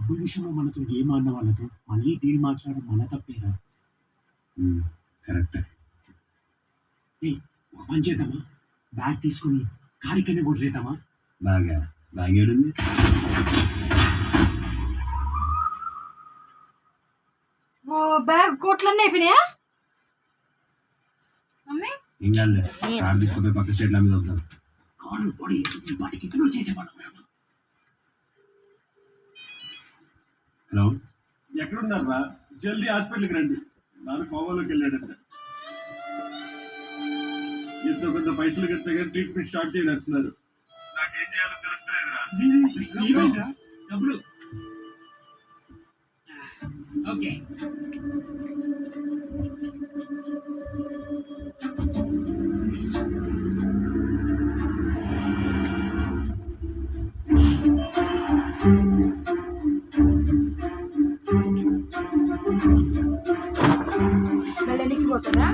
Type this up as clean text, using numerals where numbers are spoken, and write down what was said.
డబ్బుల విషయంలో మనతో గేమ్ ఆడిన వాళ్ళతో మళ్ళీ డీల్ మాట్లాడడం మన తప్పేరా. కరెక్టే. ఒక పని చేద్దామా, బ్యాగ్ తీసుకుని కారికనే కొట్టేద్దామా? బ్యాగ్ ఏడుంది? బ్యాగ్ కోట్లన్నీ అయిపోయినాయా మమ్మీ? ఏం కాదులే, కార్ తీసుకుపోయి పక్క స్టేట్ల మీద వద్దాం. కారు పొడి వాటికి ఎదురు చేసేవాళ్ళం. హలో, ఎక్కడున్నారా? జల్దీ హాస్పిటల్కి రండి. నాన్న కోమాలోకి వెళ్ళాడంట. ఎంతో కొంత పైసలు కడితే కానీ ట్రీట్మెంట్ స్టార్ట్ చేయనంటున్నారు. నాకేం చేయాలో తెలుస్తలేదురా. డబ్బులు ఓకే. వెళ్ళడానికి పోతారా?